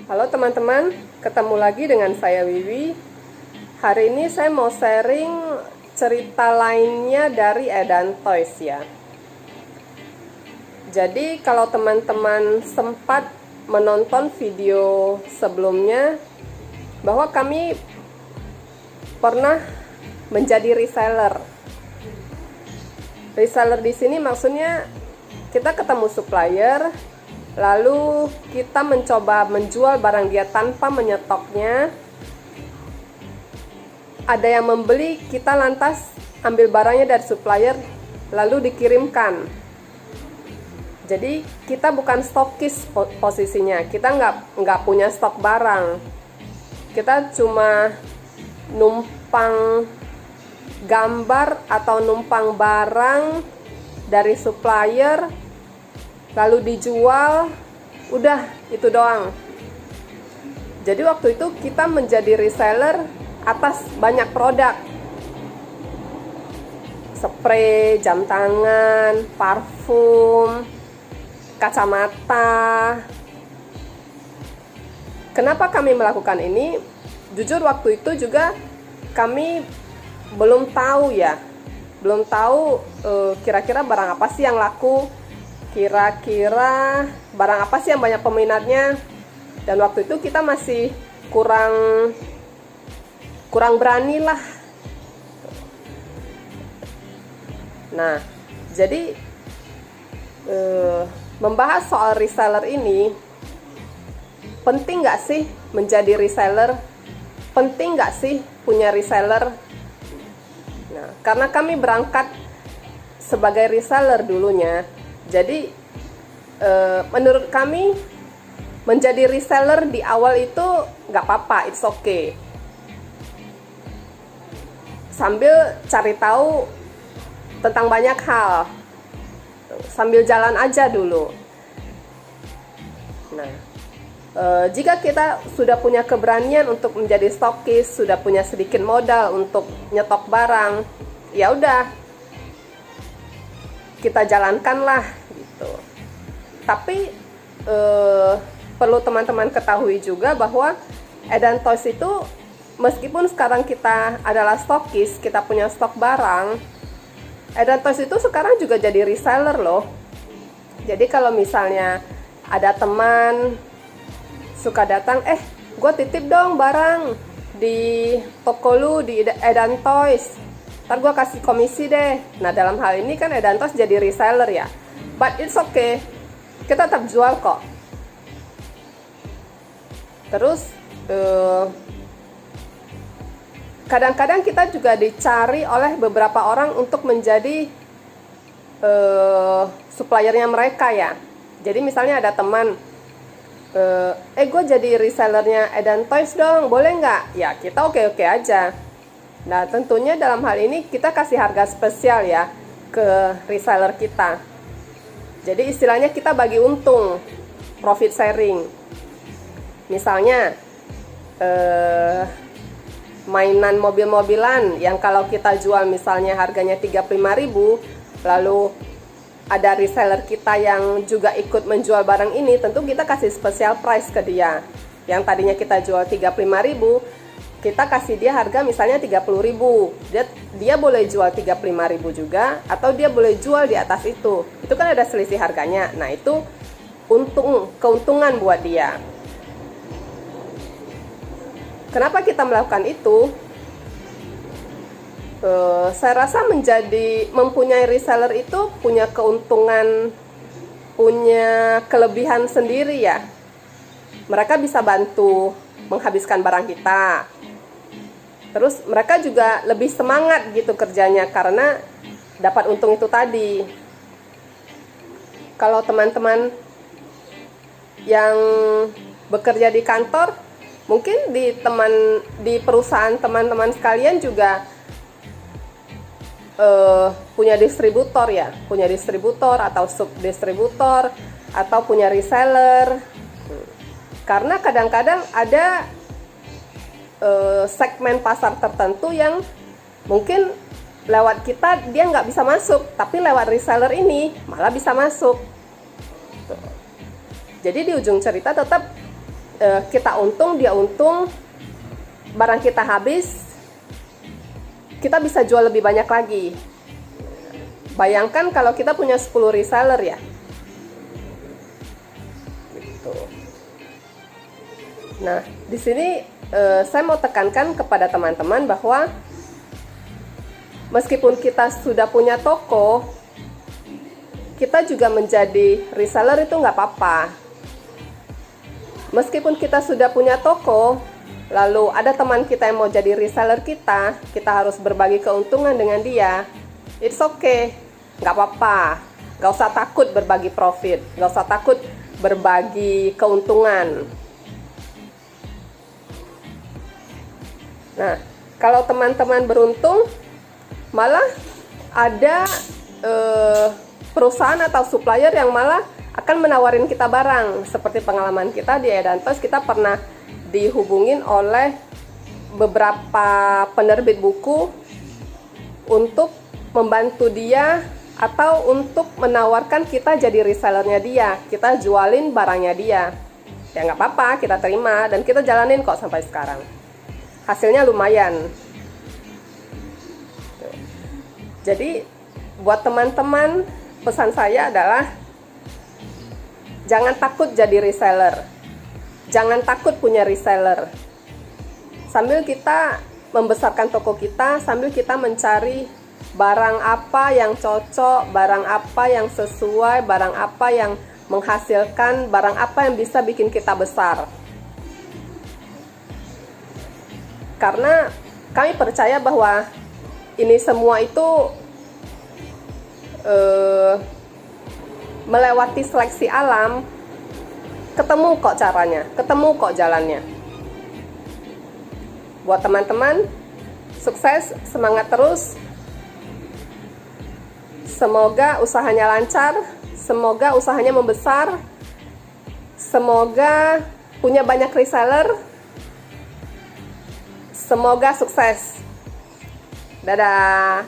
Halo teman-teman, ketemu lagi dengan saya Wiwi. Hari ini saya mau sharing cerita lainnya dari Edan Toys ya. Jadi kalau teman-teman sempat menonton video sebelumnya, bahwa kami pernah menjadi reseller. Reseller di sini maksudnya kita ketemu supplier, lalu kita mencoba menjual barang dia tanpa menyetoknya. Ada yang membeli, kita lantas ambil barangnya dari supplier lalu dikirimkan. Jadi kita bukan stokis posisinya, kita nggak punya stok barang. Kita cuma numpang gambar atau numpang barang dari supplier lalu dijual, udah itu doang. Jadi waktu itu kita menjadi reseller atas banyak produk, spray, jam tangan, parfum, kacamata. Kenapa kami melakukan ini? Jujur waktu itu juga kami belum tahu kira-kira barang apa sih yang laku, kira-kira barang apa sih yang banyak peminatnya. Dan waktu itu kita masih kurang berani lah. Nah, jadi membahas soal reseller ini, penting nggak sih menjadi reseller? Penting nggak sih punya reseller? Nah, karena kami berangkat sebagai reseller dulunya, jadi menurut kami menjadi reseller di awal itu nggak apa-apa, it's okay. Sambil cari tahu tentang banyak hal, sambil jalan aja dulu. Nah, jika kita sudah punya keberanian untuk menjadi stokis, sudah punya sedikit modal untuk nyetok barang, ya udah kita jalankanlah gitu. Tapi perlu teman-teman ketahui juga bahwa Edan Toys itu meskipun sekarang kita adalah stokis, kita punya stok barang, Edan Toys itu sekarang juga jadi reseller loh. Jadi kalau misalnya ada teman suka datang, gue titip dong barang di toko lu, di Edan Toys, ntar gue kasih komisi deh. Nah dalam hal ini kan Edan Toys jadi reseller ya, but it's okay, kita tetap jual kok. Terus kadang-kadang kita juga dicari oleh beberapa orang untuk menjadi suppliernya mereka ya. Jadi misalnya ada teman, gue jadi resellernya Edan Toys dong, boleh nggak? Ya kita oke-oke aja. Nah tentunya dalam hal ini kita kasih harga spesial ya ke reseller kita. Jadi istilahnya kita bagi untung, profit sharing. Misalnya mainan mobil-mobilan yang kalau kita jual misalnya harganya 35.000, lalu ada reseller kita yang juga ikut menjual barang ini, tentu kita kasih special price ke dia. Yang tadinya kita jual 35.000, kita kasih dia harga misalnya 30.000. Dia boleh jual 35.000 juga, atau dia boleh jual di atas itu. Itu kan ada selisih harganya. Nah, itu keuntungan buat dia. Kenapa kita melakukan itu? Saya rasa mempunyai reseller itu punya keuntungan, punya kelebihan sendiri ya. Mereka bisa bantu menghabiskan barang kita. Terus mereka juga lebih semangat gitu kerjanya karena dapat untung itu tadi. Kalau teman-teman yang bekerja di kantor, mungkin di perusahaan teman-teman sekalian juga punya distributor ya, punya distributor atau subdistributor atau punya reseller. Karena kadang-kadang ada segmen pasar tertentu yang mungkin lewat kita dia nggak bisa masuk, tapi lewat reseller ini malah bisa masuk. Jadi di ujung cerita tetap kita untung, dia untung, barang kita habis, kita bisa jual lebih banyak lagi. Bayangkan kalau kita punya 10 reseller ya. Gitu. Nah, di sini saya mau tekankan kepada teman-teman bahwa meskipun kita sudah punya toko, kita juga menjadi reseller itu nggak apa-apa. Meskipun kita sudah punya toko, lalu ada teman kita yang mau jadi reseller kita harus berbagi keuntungan dengan dia. It's okay, nggak apa-apa. Nggak usah takut berbagi profit, nggak usah takut berbagi keuntungan. Nah, kalau teman-teman beruntung, malah ada perusahaan atau supplier yang malah akan menawarin kita barang. Seperti pengalaman kita di Edantos, kita pernah dihubungin oleh beberapa penerbit buku untuk membantu dia atau untuk menawarkan kita jadi resellernya dia, kita jualin barangnya dia. Ya nggak apa-apa, kita terima dan kita jalanin kok sampai sekarang. Hasilnya lumayan. Jadi buat teman-teman, pesan saya adalah jangan takut jadi reseller. Jangan takut punya reseller. Sambil kita membesarkan toko kita, sambil kita mencari barang apa yang cocok, barang apa yang sesuai, barang apa yang menghasilkan, barang apa yang bisa bikin kita besar. Karena kami percaya bahwa ini semua itu melewati seleksi alam, ketemu kok caranya, ketemu kok jalannya. Buat teman-teman, sukses, semangat terus. Semoga usahanya lancar, semoga usahanya membesar, semoga punya banyak reseller, semoga sukses. Dadah.